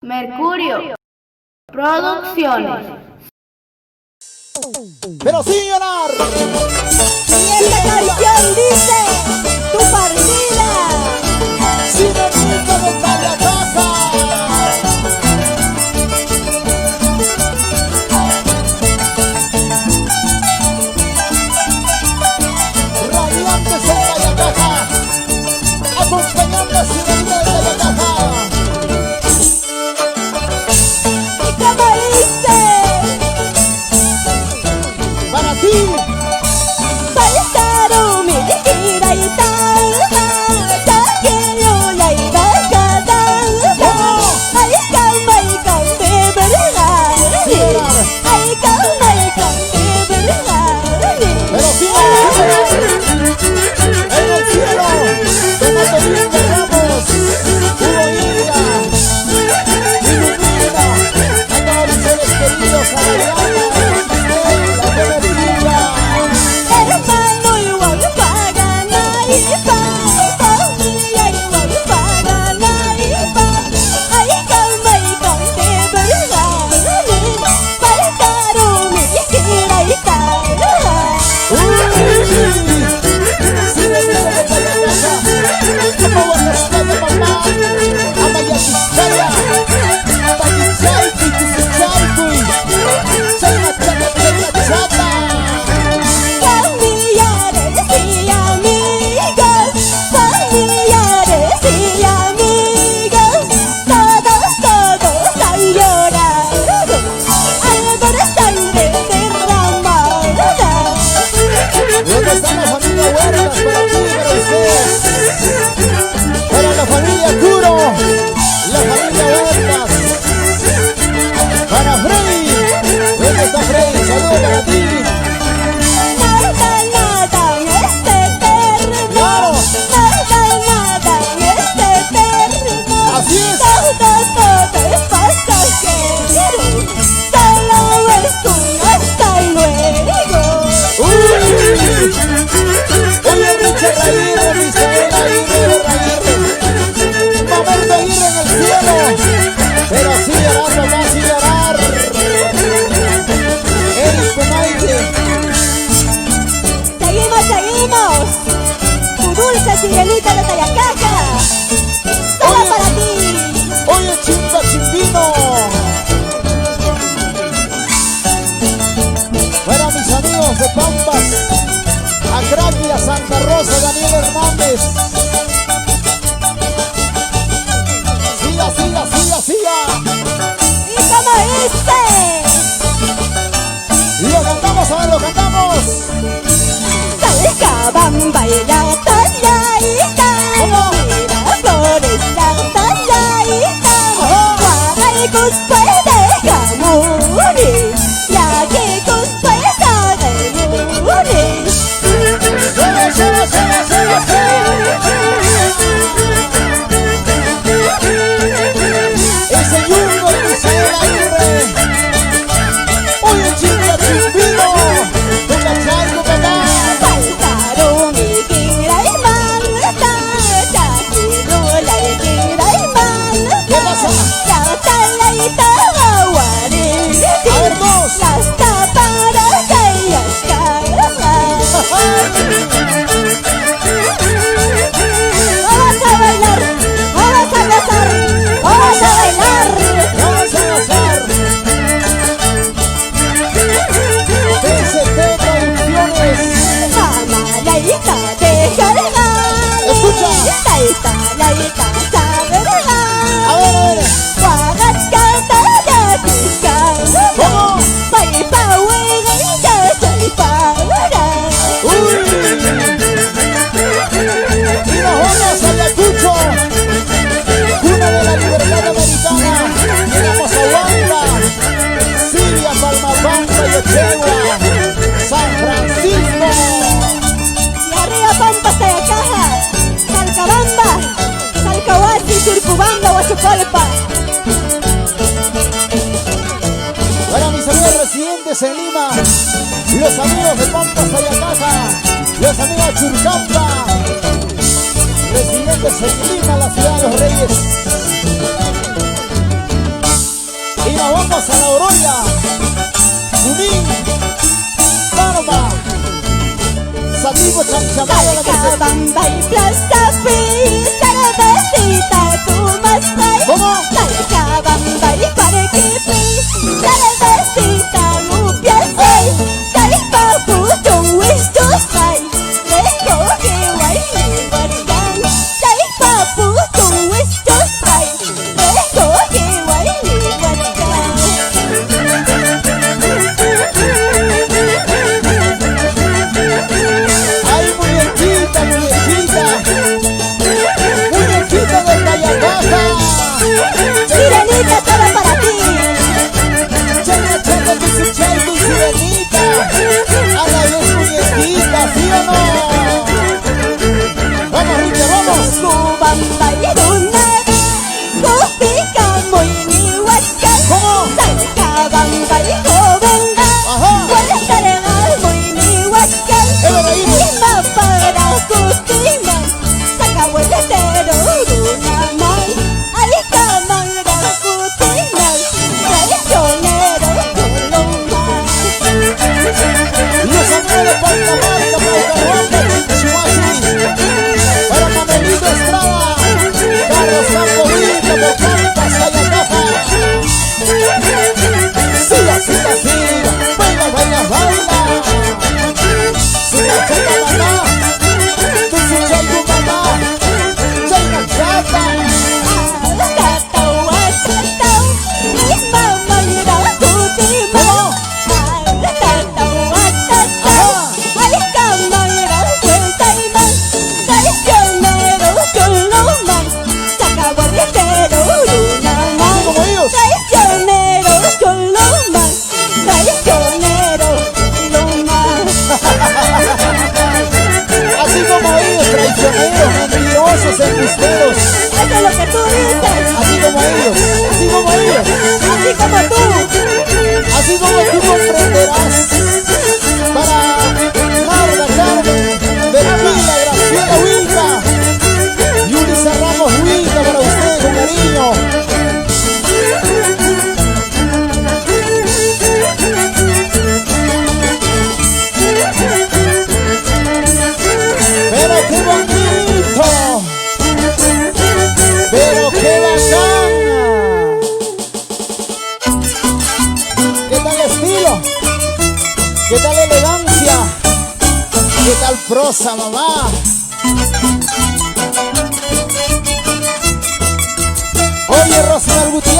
Mercurio Producciones. Pero sí llorar. Y esta canción dice: tu partida. Si me pica de Tallacaca. Radiantes en Tallacaca, acompañando a Ciudadela de Tallacaca. Y como dice: Para ti. Paltaru mi gira y talba, taquero la iba a cantar. Ay, calma y cante verdad. Ay, calma y cante verdad. Pero sí, en el cielo, de Matorín de Ramos, Hugo Iria, ilumina a todos mis seres queridos, a la cobertura. Hermano igual paga naipa, familia igual paga naipa. Ay, calma y cante verdad. Paltaru mi gira y talba. Si me viene de Tallacaca, como Guanacaste de mamá, a Mayachistaya, a Taquichaiqui, Tisichaiqui, Chayna Chata, Chata. Familiares y amigos, familiares y amigos, todos han llorado, algo de sangre derramada. ¿Dónde está la familia Huertas? Para mí, para ustedes. Para la familia Curo, la familia Huertas. Para Freddy. ¿Dónde está Freddy? Saludos para ti. Nada es eterno, Claro. nada es eterno. Así es. Todo es pasajero, solo es un hasta luego. Oye, Richard Aguirre, Misael Aguirre, Mamerto Aguirre en el cielo. Pero así llorando, más y llorar. Eric Comaite. Seguimos, tu dulce sirenita de Tallacaca, solo para ti. Oye, Chimba Chimbino. Para mis amigos de Pampas, a Cracky, a Santa Rosa, Daniel Hernández. Siga, siga, siga, siga. Y como dice: Y lo cantamos, a ver, lo cantamos. Talcabamba y la talladita, ¿Cómo? Miraflores la talladita, Guajaricos puede morir, ya que puede morir. ¡Sube, sube, sube, sube, sube! Ese Yungo y Misael Aguirre. Oye, Chimba Chimbino. Toca Chaco, papá. Faltaron mi gira y manta, Chachirula y gira y manta. ¿Qué pasa? La taladita guariti, A ver, dos. las taparas y las caras. Vamos a bailar, vamos a gozar, vamos a bailar. Vamos a gozar. TCT Producciones. Mamalayita de cargar, Escucha. Taitalayita sabergar. A ver. Guagascata de piscar, ¿Cómo? Paipa huega y ya soy para. Y nos vamos a Ayacucho, cuna de la libertad americana. Llegamos a Huanta, Siria, Palmapampa y Ochegua, San Francisco. Y arriba Pampas, Tallacaca, Talcabamba, Talcahuasi, Turcubamba, Huachucolpa. Para mis amigos residentes en Lima, los amigos de Pampas, Tallacaca, los amigos de Churcampa, residentes en Lima, la ciudad de los reyes. amigo Chamchamada la dice. Bamba y Plaza Free, cervecita, tú más traes. ¿Cómo? Bamba y Parque Free, cervecita, rupia 6. Papu, don't wish to say. Recoge guay, guardián. Papu, don't wish to say. Recoge guay, guardián. Ay, muñequita, muñequita. Muñequita de talla baja. Sirenita, todo para ti. Changa, changa, tu sirenita. A la vez muñequita, ¿sí o no? Vamos, Ricky, vamos. Bamba y Dunada, Copica, muy ni huasca. ¿Cómo? Bamba y Jovenga, Ajá. puedes cargar muy ni huasca. Lima para Custima, saca vueltero, una más. Ay, cámara, Custima, traicionero, colomba. Los amigos de Palcamarca, Palcahuampa, Chihuahua. Para Manuelito Estrada, Carlos Campovita, por Pampas, Cayacaja. Siga, siga, siga, baila, baila, baila. Siga, chata, mamá, tú escuchas tu mamá. Chayna, chata. Así como ellos. Así como ellos, traicioneros, mentirosos, embusteros. Eso es lo que tú dices. Así como ellos, así como ellos. Así como tú. Así como tú comprenderás. Para Marta Carmen, Bettina, Graciela Huica, Yulisa Ramos Huica, para ustedes con cariño. Pero qué bonito, pero qué bacán. ¿Qué tal estilo? ¿Qué tal elegancia? ¿Qué tal prosa, mamá? Oye, Rosmar Gutiérrez.